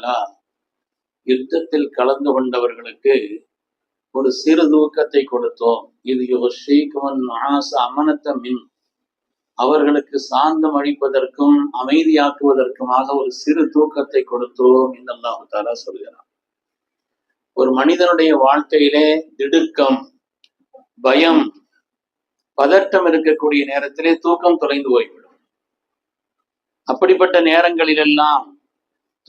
தாலா யுத்தத்தில் கலந்து கொண்டவர்களுக்கு ஒரு சிறு தூக்கத்தை கொடுத்தோம். இது அமனத்த மின், அவர்களுக்கு சாந்தம் அளிப்பதற்கும் அமைதியாக்குவதற்குமாக ஒரு சிறு தூக்கத்தை கொடுத்தோம் என்று அல்லாஹு தாலா சொல்கிறார். ஒரு மனிதனுடைய வாழ்க்கையிலே திடுக்கம், பயம், பதட்டம் இருக்கக்கூடிய நேரத்திலே தூக்கம் தொலைந்து போய்விடும். அப்படிப்பட்ட நேரங்களிலெல்லாம்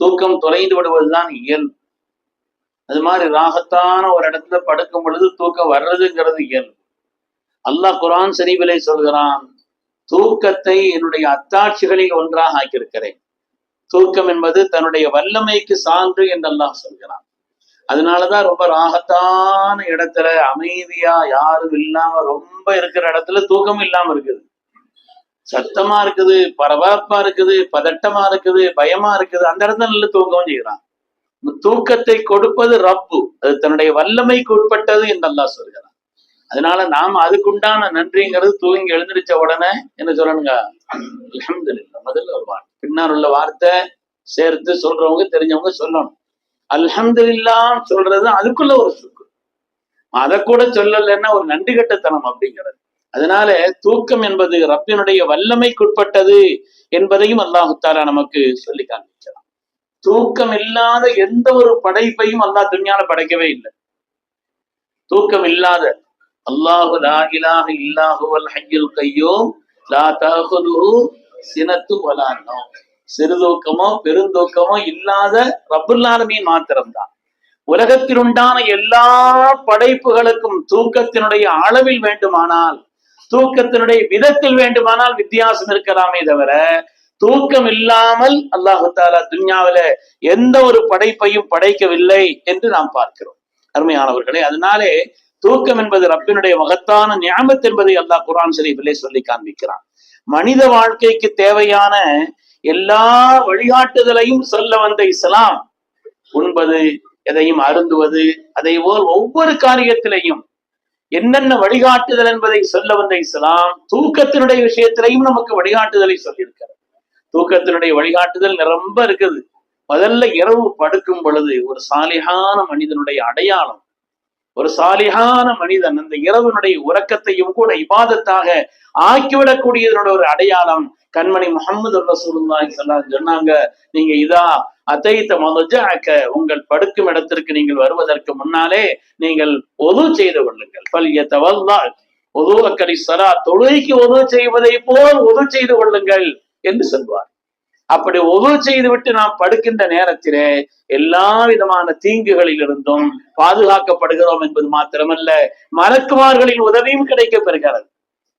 தூக்கம் தொலைந்து விடுவதுதான் இயல்பு. அது மாதிரி ராகத்தான ஒரு இடத்துல படுக்கும் பொழுது தூக்கம் வர்றதுங்கிறது இயல்பு. அல்லாஹ் குர்ஆன் ஷரீஃபிலே சொல்கிறான், தூக்கத்தை என்னுடைய அத்தாட்சிகளில் ஒன்றாக ஆக்கியிருக்கிறேன். தூக்கம் என்பது தன்னுடைய வல்லமைக்கு சான்று என்று அல்லாஹ் சொல்கிறான். அதனாலதான் ரொம்ப ராகத்தான இடத்துல அமைதியா யாரும் இல்லாம ரொம்ப இருக்கிற இடத்துல தூக்கம் இல்லாம இருக்குது. சத்தமா இருக்குது, பரபரப்பா இருக்குது, பதட்டமா இருக்குது, பயமா இருக்குது, அந்த இடத்துல நல்ல தூக்கம் செய்யறான். தூக்கத்தை கொடுப்பது ரப்பு, அது தன்னுடைய வல்லமைக்கு உட்பட்டது என்று அல்லாஹ் சொல்கிறான். அதனால நாம அதுக்குண்டான நன்றிங்கிறது தூங்கி எழுந்திருச்ச உடனே என்ன சொல்லணுங்க, அல்ஹம்துலில்லாஹ். முதல்ல ஒரு வார்த்தை, பின்னால் உள்ள வார்த்தை சேர்த்து சொல்றவங்க தெரிஞ்சவங்க சொல்லணும். அல்ஹம்துலில்லாஹ் சொல்றது அதுக்குள்ள ஒரு சுக்கு, அதை கூட சொல்லலைன்னா ஒரு நன்றி கட்டத்தனம் அப்படிங்கிறது. அதனால தூக்கம் என்பது ரப்பினுடைய வல்லமைக்குட்பட்டது என்பதையும் அல்லாஹு தஆலா நமக்கு சொல்லி காண்பிக்கிறான். தூக்கம் இல்லாத எந்த ஒரு படைப்பையும் அல்லாஹ் துன்யால படைக்கவே இல்லை. தூக்கம் இல்லாத அல்லாஹு லா இலாஹ இல்லா ஹுவல் ஹய்யுல் கய்யூம் லா தஅஹுதுஹு சினத்து வலா நௌம், சிறுதூக்கமோ பெருந்தூக்கமோ இல்லாத ரப்புல் ஆலமீன் மாத்திரம்தான். உலகத்தில் உண்டான எல்லா படைப்புகளுக்கும் தூக்கத்தினுடைய அளவில் வேண்டுமானால், தூக்கத்தினுடைய விதத்தில் வேண்டுமானால் வித்தியாசம் இருக்கலாமே தவிர, தூக்கம் இல்லாமல் அல்லாஹு தஆலா துன்யாவில எந்த ஒரு படைப்பையும் படைக்கவில்லை என்று நாம் பார்க்கிறோம் அருமையானவர்களே. அதனாலே தூக்கம் என்பது ரப்பினுடைய மகத்தான நிஅமத் என்பதை அல்லாஹ் குர்ஆன் ஷரீஃபிலே சொல்லி காண்பிக்கிறான். மனித வாழ்க்கைக்கு தேவையான எல்லா வழிகாட்டுதலையும் சொல்ல வந்த இஸ்லாம், உண்பது, எதையும் அருந்துவது, அதை போல் ஒவ்வொரு காரியத்திலையும் என்னென்ன வழிகாட்டுதல் என்பதை சொல்ல வந்த இஸ்லாம் தூக்கத்தினுடைய விஷயத்திலையும் நமக்கு வழிகாட்டுதலை சொல்லியிருக்கிறது. தூக்கத்தினுடைய வழிகாட்டுதல் ரொம்ப இருக்குது. முதல்ல இரவு படுக்கும் பொழுது ஒரு சாலிஹான மனிதனுடைய அடையாளம், ஒரு சாலிஹான மனிதன் அந்த இரவனுடைய உறக்கத்தையும் கூட இபாதத்தாக ஆக்கிவிடக்கூடியதனுடைய ஒரு அடையாளம். கண்மணி முஹம்மது ரசூலுல்லாஹி ஸல்லல்லாஹு அலைஹி வஸல்லம் சொன்னாங்க, நீங்க இதா அதைத மதஜஅக, உங்கள் படுக்கும் இடத்திற்கு நீங்கள் வருவதற்கு முன்னாலே நீங்கள் ஒது செய்து கொள்ளுங்கள். ஃபல்யதவல்லா ஒதுஅக லிஸ்ஸலாத், தொழுகைக்கு ஒது செய்வதை போல் ஒது செய்து கொள்ளுங்கள் என்று சொல்வார். அப்படி ஒது செய்து விட்டு நாம் படுக்கின்ற நேரத்திலே எல்லா விதமான தீங்குகளில் இருந்தும் பாதுகாக்கப்படுகிறோம் என்பது மாத்திரமல்ல, மலக்குமார்களின் உதவியும் கிடைக்க பெறுகிறது.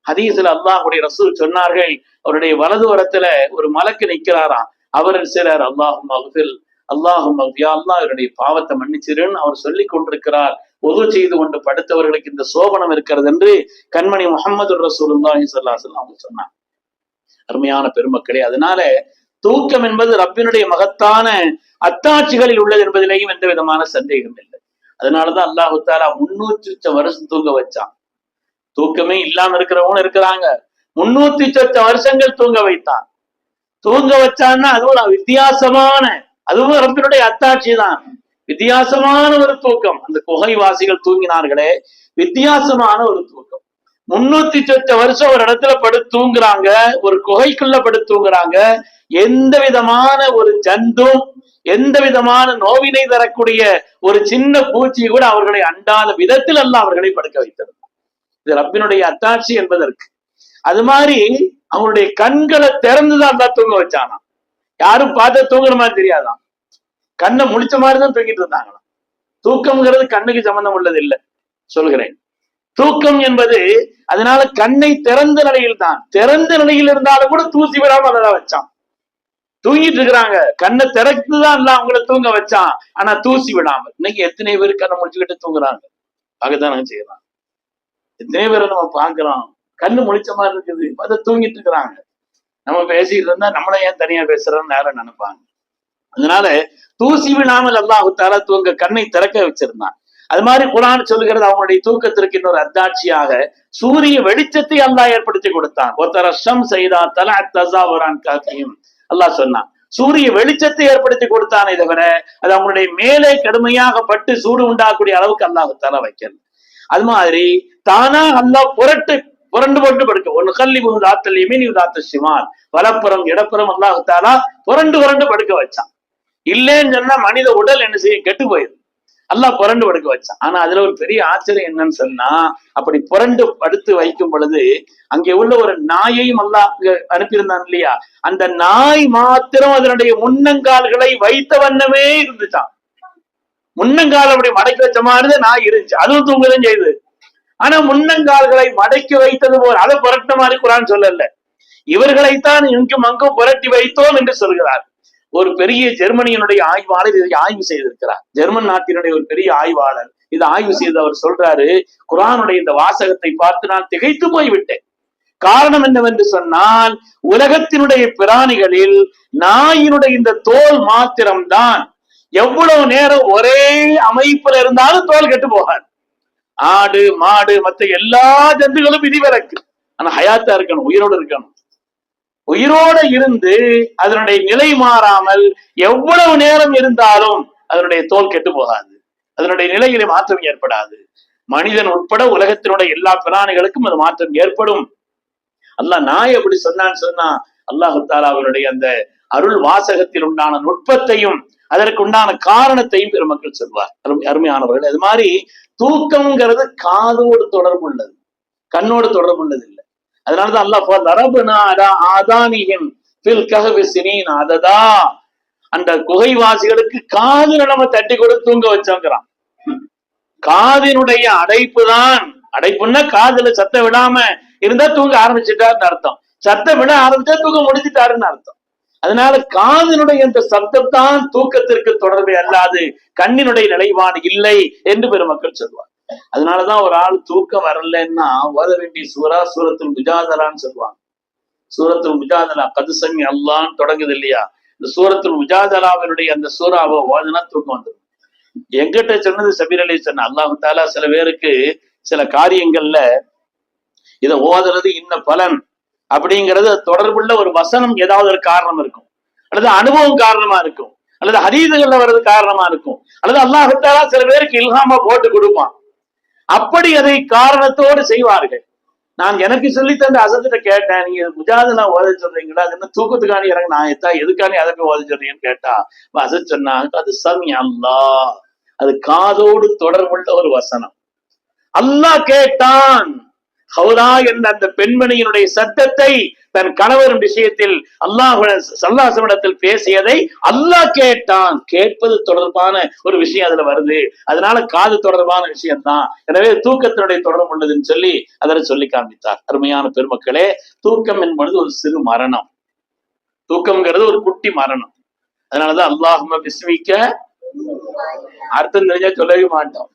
ஹதீஸ்ல அல்லாஹ்வுடைய ரசூல் சொன்னார்கள், அவருடைய வலது ஓரத்துல ஒரு மலக்கு நிற்கிறாராம். அவர் சிலர் அல்லாஹும் மக்ஃபிர், அல்லாஹும் யா அல்லாஹ் இவருடைய பாவத்தை மன்னிச்சிருன்னு அவர் சொல்லி கொண்டிருக்கிறார். ஒது செய்து கொண்டு படுத்தவர்களுக்கு இந்த சோபனம் இருக்கிறது என்று கண்மணி முஹம்மது ரசூலுல்லாஹி ஸல்லல்லாஹு அலைஹி வஸல்லம் சொன்னார். அருமையான பெருமக்களே, அதனால தூக்கம் என்பது ரப்பினுடைய மகத்தான அத்தாட்சிகளில் உள்ளது என்பதிலேயும் எந்த விதமான சந்தேகம் இல்லை. அதனாலதான் அல்லாஹு தஆலா 300 வருஷம் தூங்க வச்சான். தூக்கமே இல்லாம இருக்கிறவங்க இருக்கிறாங்க, 300 வருஷங்கள் தூங்க வைத்தான். தூங்க வச்சான்னா அதுவும் வித்தியாசமான, அதுவும் ரப்பினுடைய அத்தாட்சி தான். வித்தியாசமான ஒரு தூக்கம். அந்த குகைவாசிகள் தூங்கினார்களே, வித்தியாசமான ஒரு தூக்கம். 300 வருஷம் ஒரு இடத்துல படுத்து தூங்குறாங்க, ஒரு குகைக்குள்ள படுத்து தூங்குறாங்க. எந்த விதமான ஒரு ஜந்தும், எந்த விதமான நோவினை தரக்கூடிய ஒரு சின்ன பூச்சி கூட அவர்களை அண்டாத விதத்தில் அல்ல அவர்களை படுக்க வைத்திருந்தார். இது ரப்பினுடைய அத்தாட்சி என்பதற்கு. அது மாதிரி அவங்களுடைய கண்களை திறந்துதான் தான் தூங்க வச்சானா. யாரும் பார்த்து தூங்குற மாதிரி தெரியாதான், கண்ணை முழிச்ச மாதிரிதான் தூங்கிட்டு இருந்தாங்களாம். தூக்கம்ங்கிறது கண்ணுக்கு சம்பந்தம் உள்ளது இல்லை சொல்கிறேன். தூக்கம் என்பது அதனால கண்ணை திறந்த நிலையில் தான், திறந்த நிலையில் இருந்தாலும் கூட தூசி விடாம அதை வச்சான். தூங்கிட்டு இருக்கிறாங்க, கண்ணை திறந்துதான் இல்ல அவங்கள தூங்க வச்சான், ஆனா தூசி விடாம. இன்னைக்கு எத்தனை பேர் கண்ணை முடிச்சுக்கிட்டு தூங்குறாங்க, அதுதான் செய்யறாங்க. எத்தனை பேரை நம்ம பாக்குறோம், கண்ணு முழிச்ச மாதிரி இருக்குது, அதை தூங்கிட்டு இருக்கிறாங்க. நம்ம பேசிட்டு இருந்தா நம்மள ஏன் தனியா பேசுறோம்னு யாரும் நினைப்பாங்க. அதனால தூசி விடாமல் அல்லாஹ் தஆலா தூங்க கண்ணை திறக்க வச்சிருந்தான். அது மாதிரி குர்ஆன் சொல்லுகிறது, அவங்களுடைய தூக்கத்திற்கு இன்னொரு அத்தாட்சியாக சூரிய வெளிச்சத்தை அல்லாஹ் ஏற்படுத்தி கொடுத்தான். ஒருத்தர ஷம்ஸ இதா தலஅத் தஸாவரான் காஃபியும், அல்லாஹ் சொன்னான், சூரிய வெளிச்சத்தை ஏற்படுத்தி கொடுத்தானே தவிர அது அவங்களுடைய மேலே கடுமையாக பட்டு சூடு உண்டாகக்கூடிய அளவுக்கு அல்லாஹ் வைக்கிறது. அது மாதிரி தானா அல்லாஹ் புரண்டு போட்டு படுக்க ஒன்னு கல்லி தாத்தல் எமீனி தாத்த சிவான் வலப்புறம் இடப்புறம் அல்லாஹ் புரண்டு படுக்க வச்சான். இல்லைன்னு சொன்னா மனித உடல் என்ன செய்ய கெட்டு போயிடும். அல்லாஹ் புரண்டு படுக்க வச்சான். ஆனா அதுல ஒரு பெரிய ஆச்சரியம் என்னன்னு சொன்னா, அப்படி புரண்டு படுத்து வைக்கும் பொழுது அங்கே உள்ள ஒரு நாயையும் அல்லாஹ் அனுப்பியிருந்தான் இல்லையா, அந்த நாய் மாத்திரம் அதனுடைய முன்னங்கால்களை வைத்த வண்ணமே இருந்துச்சான். முன்னங்கால் அப்படி மடக்கி வச்ச மாதிரி நாய் இருந்துச்சு, அதுவும் தூங்கதான் செய்யுது. ஆனா முன்னங்கால்களை மடக்கி வைத்தது போல் அதை புரட்ட மாதிரி குரான் சொல்லல, இவர்களைத்தான் இங்கும் அங்கும் புரட்டி வைத்தோம் என்று சொல்கிறார். ஒரு பெரிய ஜெர்மனியினுடைய ஆய்வாளர் இதை ஆய்வு செய்திருக்கிறார். ஜெர்மன் நாட்டினுடைய ஒரு பெரிய ஆய்வாளர் இதை ஆய்வு செய்து அவர் சொல்றாரு, குரானுடைய இந்த வாசகத்தை பார்த்து நான் திகைத்து போய்விட்டேன். காரணம் என்னவென்று சொன்னால், உலகத்தினுடைய பிராணிகளில் நாயினுடைய இந்த தோல் மாத்திரம்தான் எவ்வளவு நேரம் ஒரே அமைப்புல இருந்தாலும் தோல் கெட்டு போகாது. ஆடு மாடு மற்ற எல்லா ஜந்துகளும் விதிவிலக்கு, ஆனா ஹயாத்தா இருக்கணும், உயிரோடு இருக்கணும். உயிரோடு இருந்து அதனுடைய நிலை மாறாமல் எவ்வளவு நேரம் இருந்தாலும் அதனுடைய தோல் கெட்டு போகாது, அதனுடைய நிலையிலே மாற்றம் ஏற்படாது. மனிதன் உட்பட உலகத்தினுடைய எல்லா பிராணிகளுக்கும் அது மாற்றம் ஏற்படும். அல்லாஹ் நாய் அப்படி சொன்னா அல்லாஹு தாலா அவருடைய அந்த அருள் வாசகத்தில் உண்டான நுட்பத்தையும் அதற்கு உண்டான காரணத்தையும் பெருமக்கள் சொல்வார். அருமையானவர்கள், அது மாதிரி தூக்கம்ங்கிறது காதோடு தொடர்பு உள்ளது, கண்ணோடு தொடர்பு உள்ளது இல்லை. அதனாலதான் அல்லாஹ் அந்த குகைவாசிகளுக்கு காதுல நம்ம தட்டி கொடுத்து தூங்க வச்சோங்கிறான். காதினுடைய அடைப்புன்னா காதுல சத்தம் விடாம இருந்தா தூங்க ஆரம்பிச்சுட்டாருன்னு அர்த்தம், சத்தம் விட ஆரம்பிச்சா தூங்க முடிச்சுட்டாருன்னு அர்த்தம். அதனால காதினுடைய இந்த சப்தத்தான் தூக்கத்திற்கு தொடர்பே அல்லாது கண்ணினுடைய நிலைப்பாடு இல்லை என்று பெருமக்கள் சொல்வார். அதனாலதான் ஒரு ஆள் தூக்கம் வரலன்னா ஓத வேண்டிய சூரத்துல் முஜாதலான்னு சொல்லுவாங்க. சூரத்துல் முஜாதலா கதுசமி அல்லான்னு தொடங்குது இல்லையா, இந்த சூரத்துல் முஜாதலாவினுடைய அந்த சூறாவை ஓதுனா தூக்கம் வந்துடும். எங்கிட்ட சொன்னது சபீர் அலி சொன்ன, அல்லாஹு தாலா சில பேருக்கு சில காரியங்கள்ல இதை ஓதுறது இன்ன பலன் அப்படிங்கிறது தொடர்புள்ள ஒரு வசனம் ஏதாவது ஒரு காரணம் இருக்கும், அல்லது அனுபவம் காரணமா இருக்கும், அல்லது ஹதீதுகள்ல வர்றது காரணமா இருக்கும், அல்லது அல்லாஹு தாலா சில பேருக்கு இல்ஹாமா போட்டு கொடுப்பான். அப்படி அதை காரணத்தோடு செய்வார்கள். நான் எனக்கு சொல்லி தந்த அசத்திட்ட கேட்டேன், நீங்க முஜாதலா ஓத சொல்றீங்களா, அது என்ன தூக்கத்துக்கான இறங்க நான் எதுக்கானே அதை போய் ஓத சொல்றீங்கன்னு கேட்டா அசத் சொன்னாங்க, அது சமி அல்லாஹ், அது காதோடு தொடர்புள்ள ஒரு வசனம். அல்லாஹ் கேட்டான் ஹவுரா என்ற அந்த பெண்மணியினுடைய சத்தத்தை தன் கணவரின் விஷயத்தில் அல்லாஹ்விடத்தில் பேசியதை அல்லாஹ் கேட்டான். கேட்பது தொடர்பான ஒரு விஷயம் அதுல வருது, அதனால காது தொடர்பான விஷயம் தான், எனவே தூக்கத்தினுடைய தொடர்பு உள்ளதுன்னு சொல்லி அதில் சொல்லி காண்பித்தார். அருமையான பெருமக்களே, தூக்கம் என்பது ஒரு சிறு மரணம், தூக்கம்ங்கிறது ஒரு குட்டி மரணம். அதனாலதான் அல்லாஹும்ம பிஸ்மிக்க அர்த்தம் தெரிஞ்சா சொல்லவே மாட்டோம்.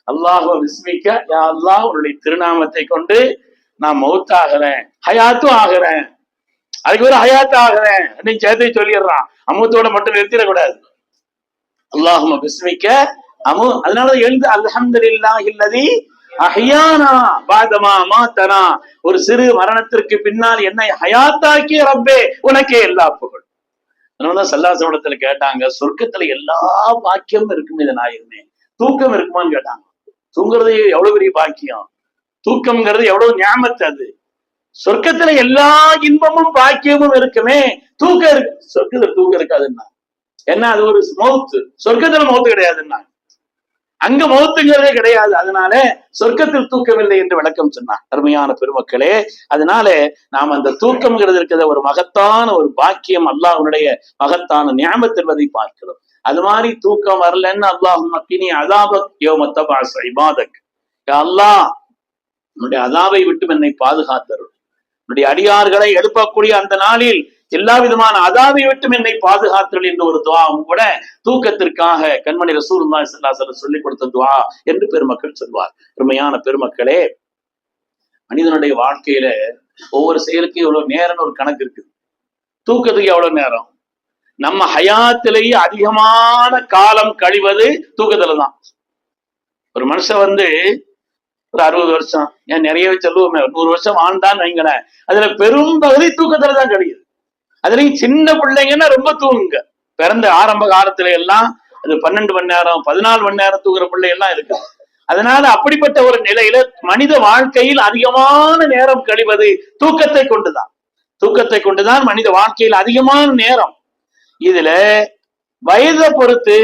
அல்லாஹுவ பிஸ்மிக்க, யா அல்லாஹ் உன்னுடைய திருநாமத்தை கொண்டு நான் மௌத்தாகிறேன், ஹயாத்தும் ஆகிறேன், அதுக்கு ஒரு ஹயாத்து ஆகிறேன் அப்படின்னு சேர்த்து சொல்லிடுறான். அமுத்தோட மட்டும் நிறுத்திடக்கூடாது. அல்லாஹும்ம பிஸ்மிக்க அமு, அதனால எழுந்து அல்ஹம்துலில்லாஹி அல்லதி அஹ்யானா பஅதமா அமாதனா, ஒரு சிறு மரணத்திற்கு பின்னால் என்னை ஹயாத்தாக்கிய ரப்பே உனக்கே எல்லா புகழ். அதனாலதான் சல்லாசவடத்துல கேட்டாங்க, சொர்க்கத்துல எல்லா பாக்கியமும் இருக்கும், இதை நான் இருந்தேன், தூக்கம் இருக்குமான்னு கேட்டாங்க. தூங்குறது எவ்வளவு பெரிய பாக்கியம், தூக்கம்ங்கிறது எவ்வளவு ஞாபகத்து. அது சொர்க்கத்துல எல்லா இன்பமும் பாக்கியமும் இருக்குமே, தூக்கம் இருக்கு, சொர்க்கத்துல தூக்கம் இருக்காதுன்னா என்ன, அது ஒரு மௌத்து. சொர்க்கத்துல மௌத்து கிடையாதுன்னா, அங்க மௌத்துங்கிறதே கிடையாது, அதனால சொர்க்கத்தில் தூக்கமில்லை என்று விளக்கம் சொன்னார். அருமையான பெருமக்களே, அதனால நாம் அந்த தூக்கம்ங்கிறது இருக்கிற ஒரு மகத்தான ஒரு பாக்கியம், அல்லாஹ்வுடைய மகத்தான ஞாபகத் என்பதை பார்க்கிறோம். அது மாதிரி தூக்கம் வரலன்னு அல்லாஹும்ம கினி அஸாபக் யௌம தபஅஸ் இபாதக், யா அல்லாஹ் உன்னுடைய அஸாபை விட்டு என்னை பாதுகாத்தருள், உன்னுடைய அடியார்களை எழுப்பக்கூடிய அந்த நாளில் எல்லா விதமான அஸாபை விட்டு என்னை பாதுகாத்தருள் என்ற ஒரு துஆவும் கூட தூக்கத்திற்காக கண்மணி ரசூலுல்லாஹி ஸல்லல்லாஹு அலைஹி வஸல்லம் சொல்லிக் கொடுத்த துஆ என்று பெருமக்கள் சொல்வார். உண்மையான பெருமக்களே, மனிதனுடைய வாழ்க்கையில ஒவ்வொரு செயலுக்கும் எவ்வளவு நேரம் ஒரு கணக்கு இருக்குது. தூக்கத்துக்கு எவ்வளவு நேரம், நம்ம ஹயாத்திலேயே அதிகமான காலம் கழிவது தூக்கத்துலதான். ஒரு மனுஷன் ஒரு 60 வருஷம், ஏன் நிறையவே சொல்லுவோமே, 100 வருஷம் வாழ்ந்தான்னு வைங்களேன், அதுல பெரும் பகுதி தூக்கத்துலதான் கழியுது. அதுலயும் சின்ன பிள்ளைங்கன்னா ரொம்ப தூங்குங்க. பிறந்த ஆரம்ப காலத்துல எல்லாம் அது 12 மணி நேரம் 14 மணி நேரம் தூங்குற பிள்ளை எல்லாம் இருக்கு. அதனால அப்படிப்பட்ட ஒரு நிலையில மனித வாழ்க்கையில் அதிகமான நேரம் கழிவது தூக்கத்தை கொண்டுதான். தூக்கத்தை கொண்டுதான் மனித வாழ்க்கையில் அதிகமான நேரம். இதுல வயதை பொறுத்து,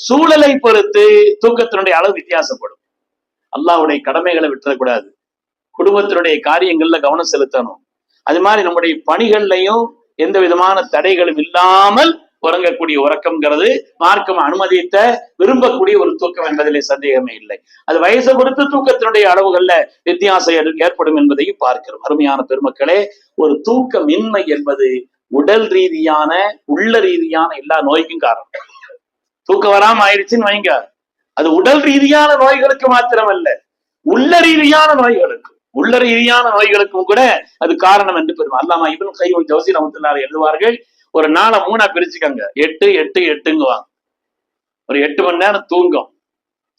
சூழலை பொறுத்து தூக்கத்தினுடைய அளவு வித்தியாசப்படும். அல்லாஹ்வுடைய கடமைகளை விட்டுறக்கூடாது, குடும்பத்தினுடைய காரியங்கள்ல கவனம் செலுத்தணும். அது மாதிரி நம்முடைய பணிகள்லையும் எந்த விதமான தடைகளும் இல்லாமல் உறங்கக்கூடிய உறக்கம்ங்கிறது மார்க்கம் அனுமதித்த விரும்பக்கூடிய ஒரு தூக்கம் என்பதிலே சந்தேகமே இல்லை. அது வயசை பொறுத்து தூக்கத்தினுடைய அளவுகள்ல வித்தியாசம் ஏற்படும் என்பதையும் பார்க்கிறோம். அருமையான பெருமக்களே, ஒரு தூக்கமின்மை என்பது உடல் ரீதியான உள்ள ரீதியான எல்லா நோய்க்கும் காரணம். தூக்கம் வராம ஆயிடுச்சுன்னு வைங்க, அது உடல் ரீதியான நோய்களுக்கு மாத்திரமல்ல, உள்ள ரீதியான நோய்களுக்கும் கூட அது காரணம் என்று பெறும். அல்லாமா இப்னு கையூம் ஜௌஸி ரஹ்மத்துல்லாஹி எழுதுவார்கள், ஒரு நாளை 3 பிரிச்சுக்கங்க, 8 8 8ங்குவாங்க. ஒரு 8 மணி நேரம் தூங்கும்.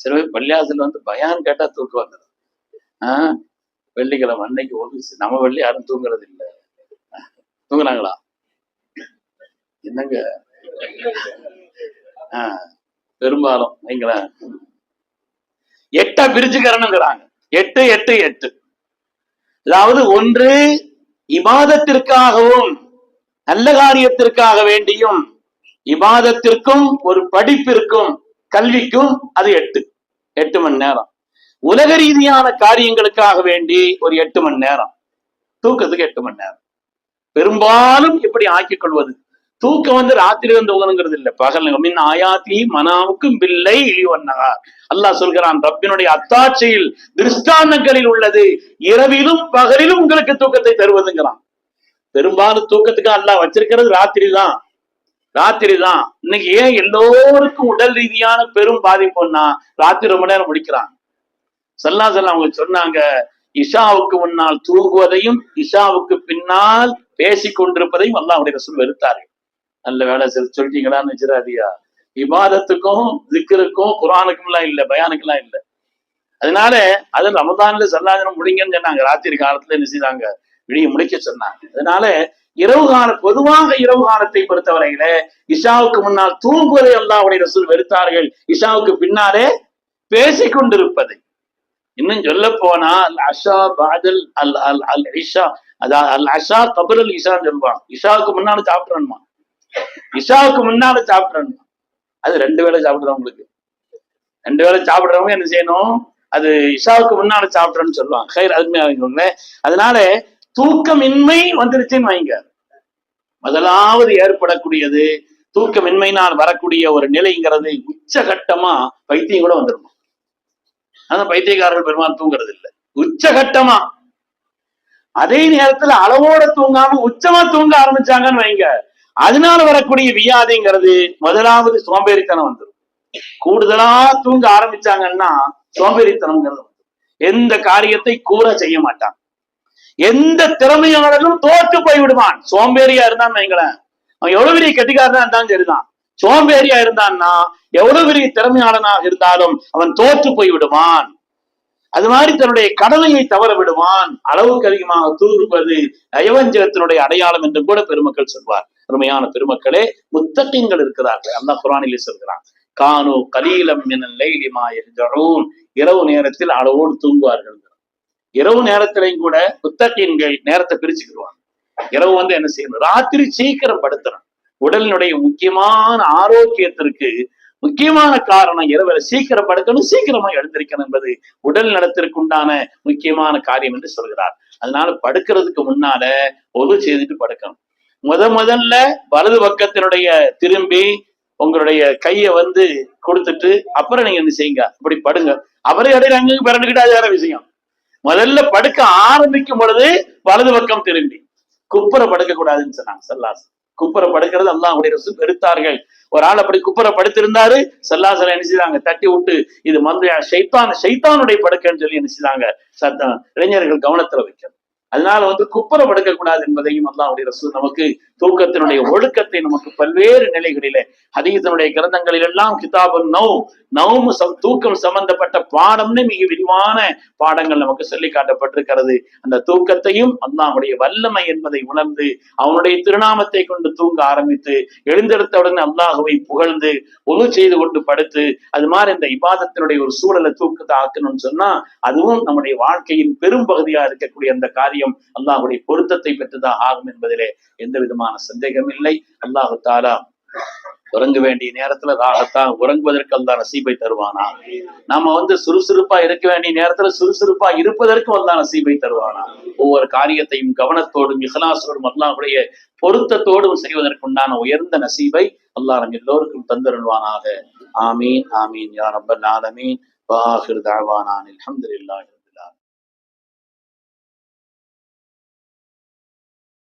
சில பேர் பள்ளியாசல் வந்து பயான் கேட்டா தூக்கம் வந்துடும். வெள்ளிக்கிழமை அன்னைக்கு ஒன்று நம்ம வெள்ளி யாரும் தூங்குறது இல்லை. தூங்குறாங்களா? என்னங்க பெரும்பாலும் வைங்களேன் 8 பிரிச்சுக்கிறனுங்கிறாங்க. 8 8 8. அதாவது ஒன்று இபாதத்திற்காகவும் நல்ல காரியத்திற்காக வேண்டியும், இபாதத்திற்கும் ஒரு படிப்பிற்கும் கல்விக்கும் அது 8 மணி நேரம். உலக ரீதியான காரியங்களுக்காக வேண்டி ஒரு 8 மணி நேரம், தூக்கத்துக்கு 8 மணி நேரம். பெரும்பாலும் இப்படி ஆக்கிக் கொள்வது. தூக்கம் வந்து ராத்திரி வந்து உகனுங்கிறது இல்லை, பகல். மின் ஆயாத்தி மனாவுக்கும் பில்லை இழிவன்னகா. அல்லாஹ் சொல்கிறான், ரப்பினுடைய அத்தாட்சியில் திருஷ்டாந்தங்களில் உள்ளது இரவிலும் பகலிலும் உங்களுக்கு தூக்கத்தை தருவதுங்கிறான். பெரும்பாலும் தூக்கத்துக்கு அல்லாஹ் வச்சிருக்கிறது ராத்திரி தான். இன்னைக்கு ஏன் எல்லோருக்கும் உடல் ரீதியான பெரும் பாதிப்புன்னா ராத்திரி ரொம்ப நேரம் முடிக்கிறாங்க. அவங்க சொன்னாங்க, இஷாவுக்கு முன்னால் தூங்குவதையும் இஷாவுக்கு பின்னால் பேசிக் கொண்டிருப்பதையும் அல்லாஹ்வுடைய ரசூல் வெறுத்தார்கள். நல்ல வேலை சொல்லிட்டீங்களான்னு வச்சிடாதியா. இபாதத்துக்கும் திக்ருக்கும் குர்ஆனுக்கும் எல்லாம் இல்லை, பயானுக்கெல்லாம் இல்லை. அதனால அது ரமதான்ல சல்லாஜனம் முடிங்கன்னு சொன்னாங்க. ராத்திரி காலத்துல என்ன செய்தாங்க, விடிய முடிக்க சொன்னாங்க. அதனால பொதுவாக இரவு காலத்தை பொறுத்தவரையில இஷாவுக்கு முன்னால் தூங்குவதை அல்லாஹ்வுடைய ரசூல் வெறுத்தார்கள், இஷாவுக்கு பின்னாலே பேசிக் கொண்டிருப்பதை. இன்னும் சொல்ல போனா அஷா பாதல் அல் இஷா, அதாவது அல் அஷா கபுல் இஷான்னு சொல்லுவாங்க. இஷாவுக்கு முன்னால சாப்பிடணுமா, இஷாவுக்கு முன்னால சாப்பிடணுமா. அது 2 வேளை சாப்பிடுறவங்களுக்கு, 2 வேளை சாப்பிடுறவங்க என்ன செய்யணும், அது இஷாவுக்கு முன்னால சாப்பிடுறேன்னு சொல்லுவாங்க. அருமையாக. அதனால தூக்கமின்மை வந்துருச்சுன்னு வைங்க, முதலாவது ஏற்படக்கூடியது தூக்கமின்மையினால் வரக்கூடிய ஒரு நிலைங்கிறது உச்சகட்டமா பைத்தியம் கூட வந்துடும். அதான் பைத்தியக்காரர்கள் பெருமாள் தூங்குறது இல்லை, உச்சகட்டமா. அதே நேரத்துல அளவோட தூங்காம உச்சமா தூங்க ஆரம்பிச்சாங்கன்னு வைங்க, அதனால வரக்கூடிய வியாதிங்கிறது முதலாவது சோம்பேறித்தனம் வந்துடும். கூடுதலா தூங்க ஆரம்பிச்சாங்கன்னா சோம்பேறித்தனம்ங்கிறது எந்த காரியத்தை கூற செய்ய மாட்டான். எந்த திறமையாளரும் தோற்று போய் விடுவான். சோம்பேறியா இருந்தான்னு வைங்களேன், அவன் எவ்வளவு பெரிய கெட்டிக்காரனா இருந்தாலும் சரிதான், சோம்பேறியா இருந்தான்னா எவ்வளவு பெரிய திறமையாளனாக இருந்தாலும் அவன் தோற்று போய் விடுவான். அது மாதிரி தன்னுடைய கடமையை தவற விடுவான். அளவுக்கு அதிகமாக தூங்குவது நயவஞ்சகத்தினுடைய அடையாளம் என்று கூட பெருமக்கள் சொல்வார். அருமையான பெருமக்களே, முத்தகீன்கள் இருக்கிறார்கள். அல்லாஹ் குர்ஆனிலே சொல்கிறான், கானு கலீலம் மினல் லைலி மா யஹ்ஜஊன், இரவு நேரத்தில் அளவோடு தூங்குவார்கள். இரவு நேரத்திலையும் கூட முத்தகீன்கள் நேரத்தை பிரிச்சுக்கிடுவாங்க. இரவு வந்து என்ன செய்யணும், ராத்திரி சீக்கிரம் படுத்துறோம். உடலினுடைய முக்கியமான ஆரோக்கியத்திற்கு முக்கியமான காரணம் இரவுல சீக்கிரம் படுக்கணும், சீக்கிரமா எழுந்திருக்கணும் என்பது உடல் நலத்திற்கு உண்டான முக்கியமான காரியம் என்று சொல்கிறார். அதனால படுக்கிறதுக்கு முன்னால ஒது செய்துட்டு படுக்கணும். முதல்ல வலது பக்கத்தினுடைய திரும்பி உங்களுடைய கையை வந்து கொடுத்துட்டு அப்புறம் நீங்க என்ன செய்யுங்க, அப்படி படுங்க. அவரே இடையில அங்கே பிறண்டுகிட்டு அது வேற விஷயம். முதல்ல படுக்க ஆரம்பிக்கும் பொழுது வலது பக்கம் திரும்பி. குப்புற படுக்க கூடாதுன்னு சொன்னாங்க ஸல்லல்லாஹு. குப்புற படுக்கிறது அல்லாஹ்வுடைய ரசூல் வெறுத்தார்கள். ஒரு ஆள் அப்படி குப்புற படுத்திருந்தாரு, ஸல்லல்லாஹு அலைஹி என்ன செய்தாங்க, தட்டி விட்டு இது வந்து ஷைத்தானுடைய படுக்கைன்னு சொல்லி என்ன செய்தாங்க, இளைஞர்கள் கவனத்துல வைக்கணும். அதனால குப்புற படுக்க கூடாது என்பதையும் அல்லாஹ்வுடைய ரசூல் நமக்கு தூக்கத்தினுடைய ஒழுக்கத்தை நமக்கு பல்வேறு நிலைகளிலே ஹதீஸினுடைய கிரந்தங்களில் எல்லாம் கிதாபுன் நௌம் தூக்கம் சம்பந்தப்பட்ட பாடம்னு மிக விரிவான பாடங்கள் நமக்கு சொல்லி காட்டப்பட்டிருக்கிறது. அந்த தூக்கத்தையும் அல்லாஹ்வுடைய வல்லமை என்பதை உணர்ந்து அவனுடைய திருநாமத்தை கொண்டு தூங்க ஆரம்பித்து எழுந்தெடுத்தவுடன் அல்லாஹுவை புகழ்ந்து ஒழு செய்து கொண்டு படுத்து அது மாதிரி இந்த இபாதத்தினுடைய ஒரு சூழலை தூக்கத்தை ஆக்கணும்னு சொன்னா அதுவும் நம்முடைய வாழ்க்கையின் பெரும் பகுதியா இருக்கக்கூடிய அந்த காரியம் அல்லாஹ்வுடைய பொருத்தத்தை பெற்றுதான் ஆகும் என்பதிலே எந்த விதமான சந்தேகம் இல்லை. அல்லாஹு தாலா உறங்க வேண்டிய நேரத்துல ராகத்தான் உறங்குவதற்கு அல்லாஹ் நசீபை தருவானா. நாம சுறுசுறுப்பா இருக்க வேண்டிய நேரத்துல சுறுசுறுப்பா இருப்பதற்கு அல்லாஹ் நசீபை தருவானா. ஒவ்வொரு காரியத்தையும் கவனத்தோடும் இஹ்லாஸோடும் அல்லாஹ்வுடைய பொருத்தத்தோடும் செய்வதற்குண்டான உயர்ந்த நசீபை அல்லாஹ் நம் எல்லோருக்கும் தந்தருள்வானாக. ஆமீன் ஆமீன் யா ரப்பல் ஆலமீன். வஆகிரு தஅவானா அல்ஹம்துலில்லாஹி.